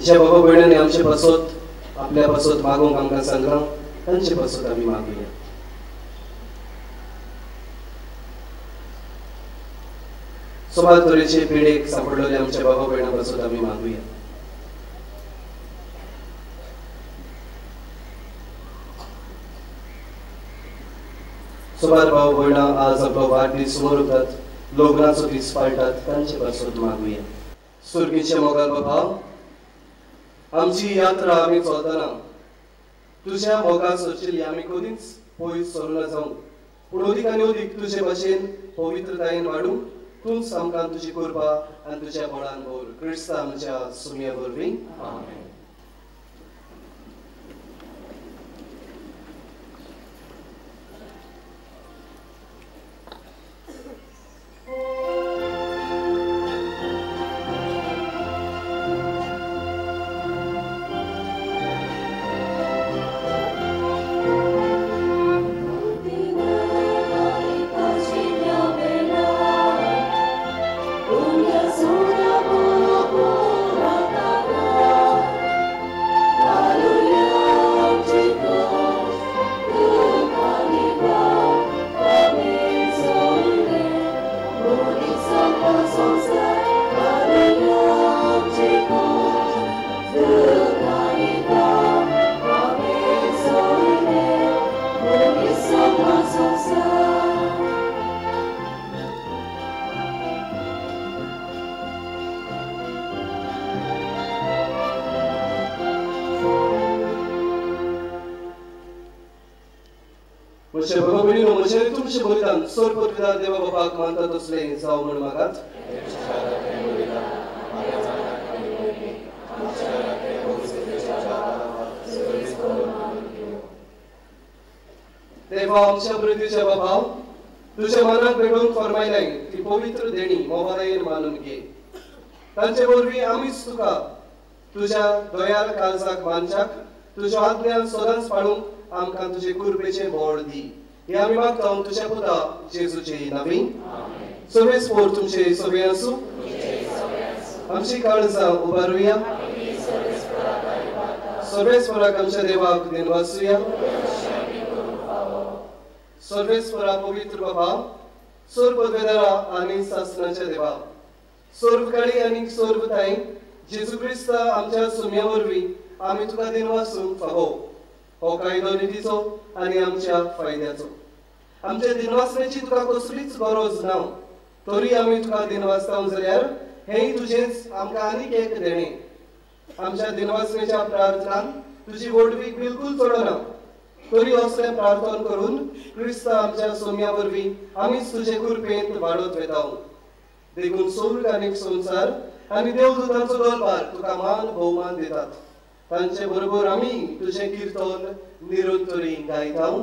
ज्या बाबा भयणांनी आमचे पासत आपल्या पासत मागोवंक आमकां सांगलां तांचे पासत आमी मागुया. सोबार तरेचे पिडेक सांपडलेले आमच्या बाबा भयणां पासत आमी मागुया. सोबार भाव भयणां आज आपलो वाडदीस समोर उरतात, लग्नाचो दीस पाळटात तांचे पासत मागुया. सुर्गीचे मोगाल बाबा, आमची यात्रा आमी चलतना तुज्या मोगा सोडचिल्ली आमी कधीच पयस सरना जावं, पूण अदीक आनी अदीक तुजे भाशेन पवित्रतायेन वाडूंक तूंच आमकां तुजी कृपा आनी तुज्या बळान भर. क्रिस्त आमच्या सुमया वरवीं आमेन. म्हजे बाबा भयणीनो, म्हजें तुमचें बलिदान सर पदवीदार देवा बापाक मानता तसलें जावं म्हूण मागात. देवा आमच्या पृथ्वीच्या बाबा, तुज्या मनाक भेटून फरमायलें ती पवित्र देणी मोबादायेन मानून घे. तांचे वरवीं आमीच तुका तुज्या दयाळ काळजाक मानच्याक तुज्या आज्ञा सदांच पाळूंक आमकां तुजे कृपेचें बळ दी. हे आमी मागता तुज्या पुता जेजूचे नांवान. सर्वेस्पर तुमचे सगळे आसूं. आमची काळजां उबारुया. सर्वेस्पराक आमच्या देवाक दिनवासुया. सर्वेस्परा पवित्र बाबा, सर पदवेदारा आनी सासणाच्या देवा, सर्वकाळी आनी सर्वताय जेजू क्रिस्त आमच्या सुम्या वरवीं आमी तुका दिनवासूंक फावो. हो कायदो निधीचो आनी आमच्या फायद्याचो. आमच्या दिनवासण्याची तुका कसलीच गरज ना, तरी आमी तुका दिनवासता जाल्यार हेय तुजेंच आमकां आनीक एक देणें. आमच्या दिनवासण्याच्या प्रार्थनान तुजी वडवीक बिलकुल चडना, तरी असलें प्रार्थना करून क्रिस्त आमच्या सोम्या वरवीं आमीच तुजे कृपेंत वाडत वेता. देखून स्वर्ग आनी संसार आनी देवदूतांचो दरबार तुका मान भोवमान दितात. तांचे बरोबर आमी तुजें किर्तन निरंतरी गायता.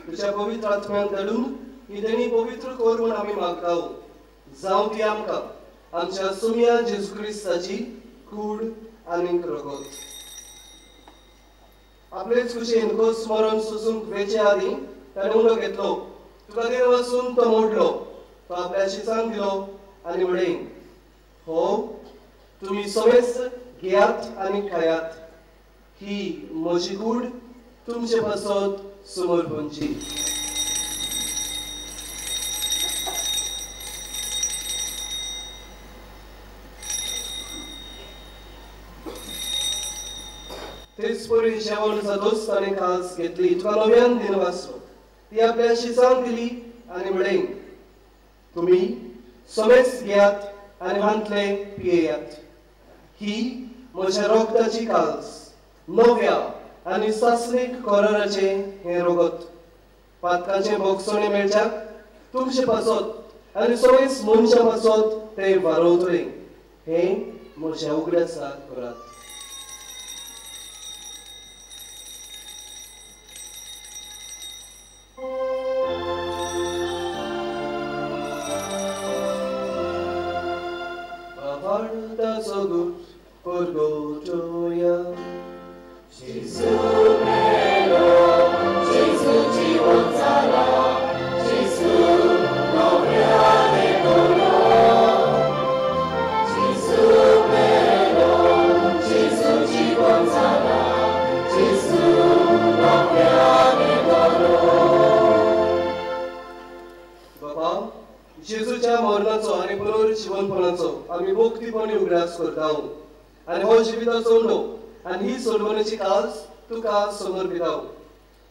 तुझ्या पवित्र आत्म्यान धाडून ही देणी पवित्र कर म्हूण आमी मागता. जावं ती आमकां आमच्या सुम्या जेजू क्रिस्ताची कूड आनी रगत. आपलेच कुशीन कस मरण सोसूंक वेचे आदी ताणें उंडो घेतलो. तुका देव वाचून तो मोडलो. तो आपल्या शिसांक दिलो आनी म्हणलें, हो तुमी सगळेच घेयात आनी खायात. ही म्हजी कूड तुमचे पासत समर्पणची. तेच परी जेवण जातोच ताणें खास घेतली तुका नव्यान दिन वाचलो ती आपल्याशी सांग दिली आनी म्हणें तुमी समेच घेयात आनी हांतले पियेयात ही म्हज्या रोगताची काल्स नव्या आनी सासणीक कोराराचे हें रोगत पातकांचे भोगसणे मेळच्याक तुमचे पासत आनी समेच मनशां पासत ते वारोवतले हें म्हज्या उगड्यासाक करात Tazo gut porgotoya Jesu melo Jesu jiwon zala Jesu nowiane dolo Jesu melo Jesu jiwon zala Jesu nowiane dolo Baba जेजूच्या मरणाचो आनी पुनर्जीवनपणाचो आमी भोक्तीपणी उगडास करता आनी हो जिविता सोडलो आनी ही सोडवणेची काल्स तुका समर्पिता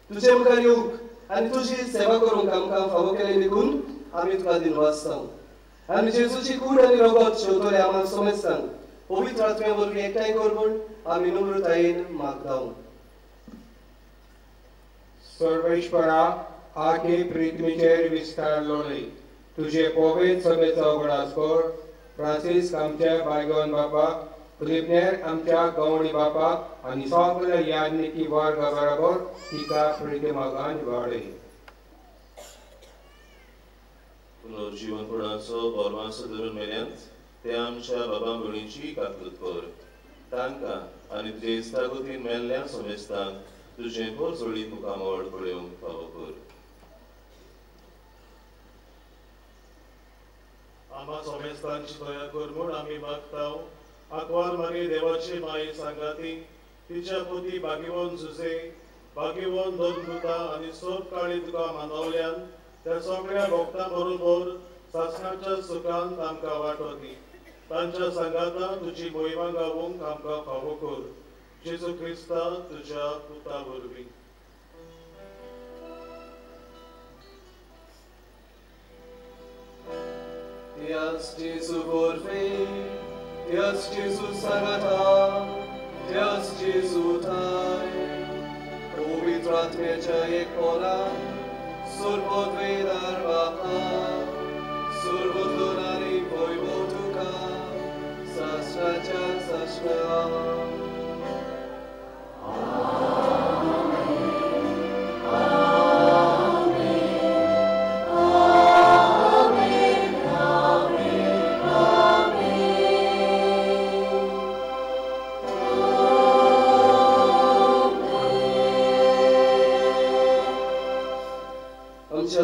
तुजे मुखार येवंक आनी तुजी सेवा करूंक आमकां फावो केले देखून आमी तुका दिनवासता आनी जेजूची कूड आनी रगत शेवतले आम्हाला समजतान पवित्र आत्म्या वरवीं एकठांय कर म्हूण आमी नम्रतायेन मागता सर्वेश्वरा आखे प्रितमीचेर विस्तारलोली तुझे पवित्र सभेचो उगडास कर फ्रांसीस आमच्या बायगोन बापा फिलिपनेर आमच्या गवणी बापा आनी सगळ्या याज्ञिकी वर्गा बरोबर तिका प्रितिमागान वाडय पुनर्जीवनपणाचो बोरमासो धरून मेल्यांत ते आमच्या बाबा भयणीची काकूत कर तांकां आनी तुजे इस्तागतीन मेल्ल्या समेस्तान तुजें भर सोडीत मुखार व्हड पळोवंक फावो कर आम्हा समेस्तांची दया कर म्हूण आमी मागता आकवार मागे देवाची माई सांगाती तिच्या पोती बागीवन झुजे बागीवन धर्मदूता आनी सोप काळी तुका मानवल्यान त्या सगळ्या भक्तां बरोबर सासणाच्या सुखांत आमकां वांटो दी तांच्या सांगाता तुजी मोहिमा गावूंक आमकां फावो कर जेजू क्रिस्ता तुज्या पुता वरवीं Dios Jesu por fe, Dios Jesu sagata, Dios Jesu tai, pavitra atmecha ekona, survod vedar vaha, survod donari voivotuka, sasracha sasra.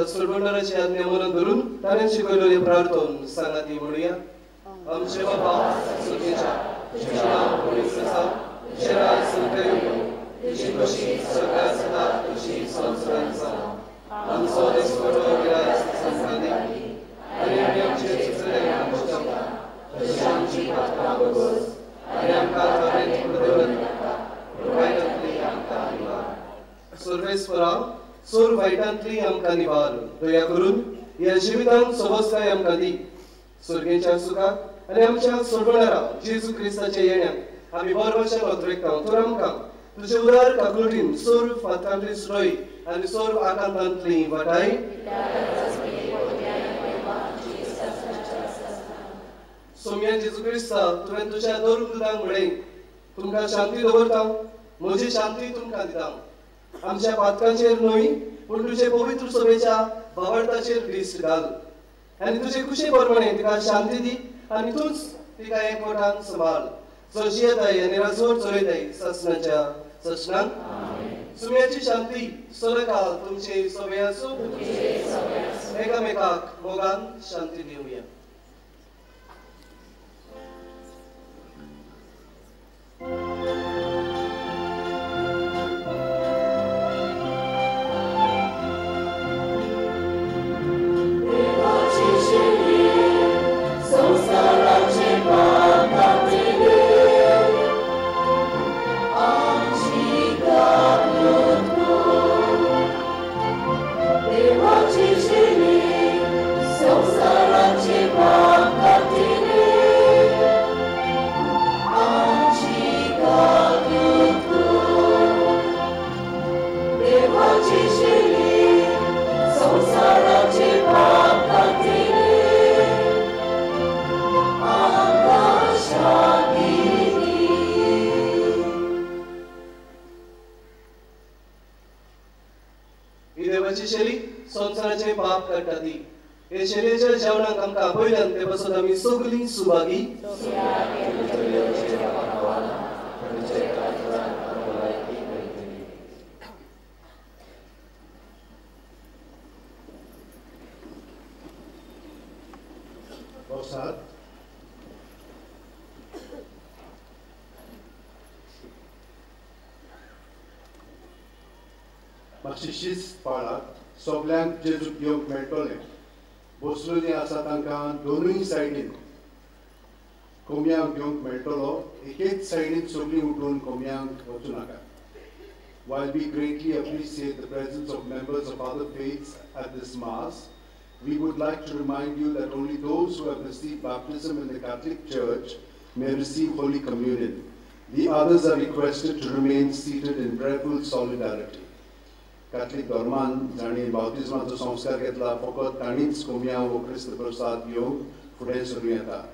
सर्वंडाराची आज्ञा मनात धरून ताणें शिकयलेली प्रार्थना सांगाती म्हणुया आमचे बाबा सुखीच्या तुझे नाव पवित्र जावं तुझे राज स्वर्गात येवं तुझी खुशी सगळ्या सदा तुझी संस्कार जावं आमचो दिसपडो गिरास संस्कार दी आनी आमी आमचे चुकले आमच्या तुझी आमची पातळा बघोस आनी आमकां थारेंत पडून नाका रुपायतली आमकां निवार सर्वेस्परा सोर वायटांतली आमकां निवार दया करून ह्या जिवितांत समजताय आमकां दी स्वर्गेच्या सुखाक आनी आमच्या सोडवणारा जेजू क्रिस्ताच्या येण्याक आमी बरोवच्या नोंदरेकता तर आमकां तुजे उदार काकुळटीन सोर फातरांतली स्रोय आनी सोर आकांतांतली वाटाय सोम्या जेजू क्रिस्ता तुवें तुज्या धर्मदूतांक म्हणलें तुमकां शांती दवरता म्हजी शांती तुमकां दिता आमच्या पातकांचेर न्हय पूण तुजे पवित्र सभेच्या भावार्थाचेर दिश्ट घाल आनी तुजे कुशे प्रमाणे तिका शांती दी आनी तूंच तिका एकवटान सांबाळ जशी येताय आनी राजवट चलयताय ससनाच्या ससनान सुम्याची शांती सदांकाळ तुमचे सभे आसूं एकामेकाक मोगान शांती दिवया Amen. देवाची शेली संसाराचे पाप काडटा ती हे शेलीच्या जेवणाक आमकां आपयल्यान ते पासून आमी सगळीं सुभागी Bosat. मातशी शिस्त पाळात सगळ्यांक जेजूक घेवंक मेळटलें बसलेलीं आसा तांकां दोनूय सायडीन कोंबयांक घेवंक मेळटलो एकेच सायडीन सगळीं उठून कोंबयांक वचूं नाका. While we greatly appreciate the presence of members of other faiths at this Mass, we would like to remind you that only those who have received baptism in the Catholic Church may receive Holy Communion. The others are requested to remain seated in prayerful solidarity. Catholic धर्मान जाणी बाप्तिस्माचो संस्कार घेतला फकत ताणीच कोंबयां वो क्रिस्त प्रसाद घेवंक फुडें सरूं येता.